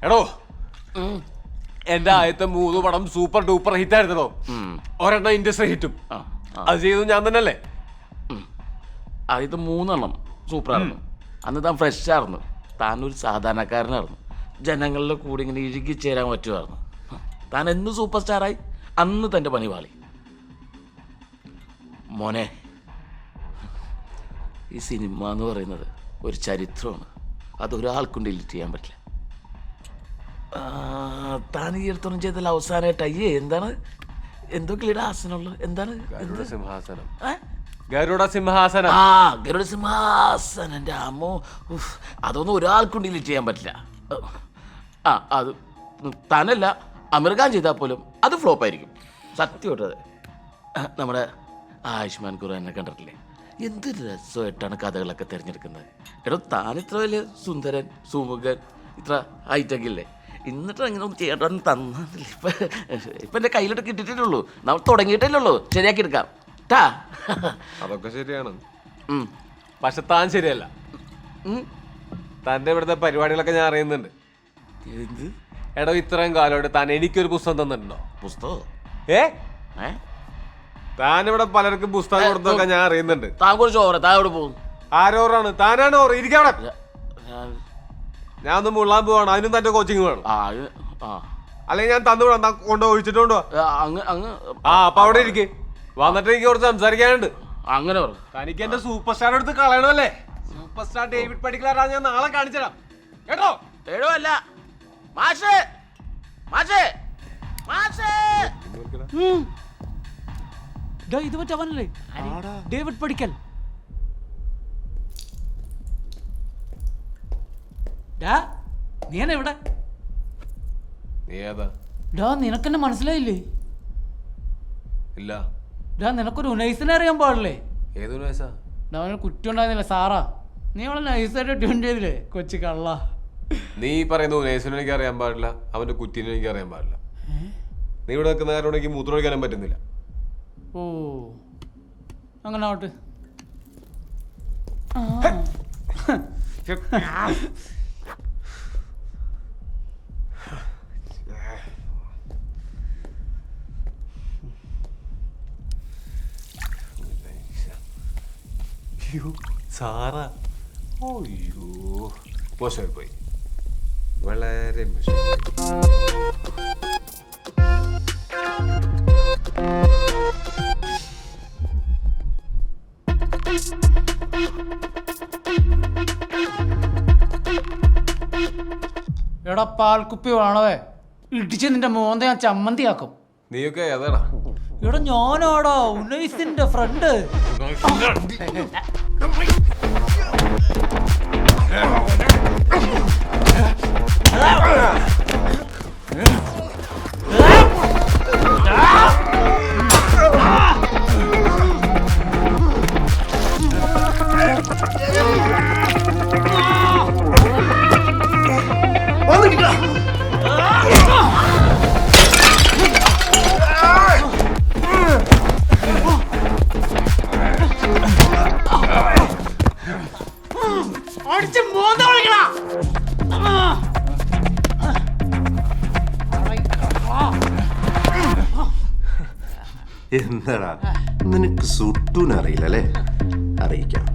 എടോ എന്റെ ആദ്യത്തെ 3 പടം സൂപ്പർ ഡൂപ്പർ ഹിറ്റ് ആയിരുന്നോ. ഒരെണ്ണം ഇൻഡസ്ട്രി ഹിറ്റും അത് ചെയ്തത് ഞാൻ തന്നെ അല്ലേ. ആദ്യത്തെ 3 സൂപ്പറായിരുന്നു. അന്ന് താൻ ഫ്രഷ് ആയിരുന്നു. താനൊരു സാധാരണക്കാരനായിരുന്നു. ജനങ്ങളുടെ കൂടെ ഇങ്ങനെ ഇഴുകിച്ചേരാൻ പറ്റുമായിരുന്നു. താൻ എന്ന് സൂപ്പർ സ്റ്റാറായി അന്ന് തൻ്റെ പണി പാളി. മോനെ, ഈ സിനിമ എന്ന് പറയുന്നത് ഒരു ചരിത്രമാണ്. അതൊരാൾക്കും ഡിലീറ്റ് ചെയ്യാൻ പറ്റില്ല. താൻ ഈ അടുത്തൊന്നും ചെയ്തല്ല അവസാനമായിട്ട് അയ്യേ എന്താണ് എന്തോ കിളിയുടെ ആസനമുള്ളത് എന്താണ് സിംഹാസനം. ഗരുഡ സിംഹാസനം. ആ ഗരുഡ സിംഹാസനം. എൻ്റെ അമ്മോ, അതൊന്നും ഒരാൾക്കും ഡിലീറ്റ് ചെയ്യാൻ പറ്റില്ല. അത് താനല്ല അമീർ ഖാൻ ചെയ്താൽ പോലും അത് ഫ്ലോപ്പ് ആയിരിക്കും. സത്യമായിട്ടത്. നമ്മുടെ ആയുഷ്മാൻ ഖുറാനെ കണ്ടിട്ടില്ലേ? എന്ത് രസമായിട്ടാണ് കഥകളൊക്കെ തിരഞ്ഞെടുക്കുന്നത്. എടോ, താൻ ഇത്ര വലിയ സുന്ദരൻ സുമുഖൻ ഇത്ര ഹൈറ്റൊക്കെ ഇല്ലേ, എന്നിട്ട് അങ്ങനെ ഒന്നും ചെയ്യേണ്ട തന്നില്ല. ഇപ്പം എൻ്റെ കയ്യിലോട്ട് കിട്ടിയിട്ടുള്ളൂ. നമ്മൾ തുടങ്ങിയിട്ടല്ലേ ഉള്ളൂ. ശരിയാക്കി എടുക്കാം. അതൊക്കെ ശരിയാണ്. പക്ഷെ താൻ ശരിയല്ല. തൻ്റെ ഇവിടുത്തെ പരിപാടികളൊക്കെ ഞാൻ അറിയുന്നുണ്ട്. എന്ത് എടോ, ഇത്രയും കാലമായിട്ട് താൻ എനിക്കൊരു പുസ്തകം തന്നിട്ടുണ്ടോ? പുസ്തകം? താൻ ഇവിടെ പലർക്കും പുസ്തകം കൊടുത്തൊക്കെ ഞാൻ അറിയുന്നുണ്ട്. താൻ കുറിച്ച് ഓവറ. താൻ എവിടെ പോകുന്നു? ആരോറാണ്? താനാണ് ഓറ. ഇരിക്കവിടെ. ഞാൻ ഒന്ന് മുള്ളാൻ പോവാണ്. അതിനും തന്റെ കോച്ചിങ് വേണം. അല്ലെങ്കിൽ ഞാൻ തന്നു വിടാം. കൊണ്ടോ ഒഴിച്ചിട്ടുണ്ടോ? അപ്പൊ അവിടെ ഇരിക്കേ. വന്നിട്ട് എനിക്ക് കുറച്ച് സംസാരിക്കാനുണ്ട്. അങ്ങനെ പറഞ്ഞു. തനിക്ക് എന്റെ സൂപ്പർ സ്റ്റാർ എടുത്ത് കളയണമല്ലേ? സൂപ്പർ സ്റ്റാർ ഡേവിഡ് പടിക്കലാ. ഞാൻ നാളെ കാണിച്ചുതരാം കേട്ടോ. എഴുവല്ല മാഷേ, മാഷേ, മാഷേ. ഇത് മറ്റവനല്ലേ, ഡേവിഡ് പടിക്കൽ. നീ എവിടെ? നിനക്കെന്നെ മനസ്സിലായില്ലേ? ഇല്ല. നിനക്കൊരു ഉനൈസിനെ അറിയാൻ പാടില്ലേ? ഏത് ഉനൈസാ? അവന് കുറ്റം ഉണ്ടായിരുന്നില്ല സാറാ. നീ അവളെ നൈസായിട്ട് ട്യൂൺ ചെയ്തില്ലേ കൊച്ചു കള്ള. നീ പറയുന്ന ഉനൈസിനെ എനിക്ക് അറിയാൻ പാടില്ല, അവന്റെ കുറ്റീനെ എനിക്ക് അറിയാൻ പാടില്ല. നീ ഇവിടെ നിൽക്കുന്ന കാരണം എനിക്ക് മൂത്രമൊഴിക്കാനും പറ്റുന്നില്ല. ഓ, അങ്ങനെ ആവട്ടെ. സാറാ, ഓയ്യോ, മോശമായി പോയി, വളരെ മോശം. എടാ പാൽക്കുപ്പി വേണവേ, ഇടിച്ച് നിന്റെ മോന്ത ഞാൻ ചമ്മന്തിയാക്കും. നീയൊക്കെ ഏതാടാ? എടാ ഞാനാടാ ഉനൈസിന്റെ ഫ്രണ്ട്. എന്താടാ നിനക്ക് സുട്ടൂനറിയില്ലല്ലേ? അറിയിക്കാം.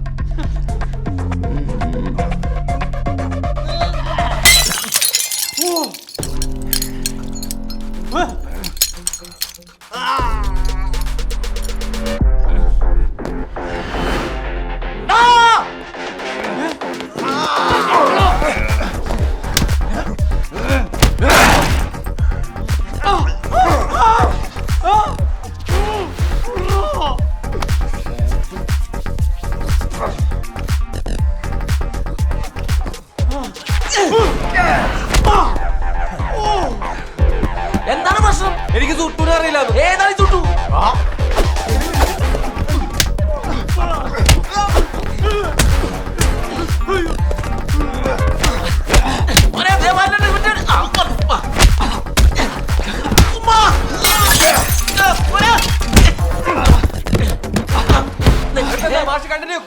എന്താണ് പ്രശ്നം? എനിക്ക് സുട്ടൂനെ അറിയില്ല. ഏതാണ് ചുട്ടു? കണ്ടിന്യൂ.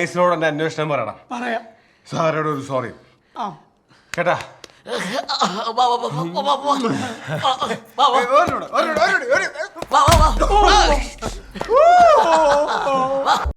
നൈസിനോട് എന്റെ അന്വേഷണം പറയണം. പറയാം. സാറോട് ഒരു സോറി ആ കേട്ടാ. വാ, വാ, വാ, വാ, വാ, വാ, വാ. വാ, വാ. വാ, വാ, വാ.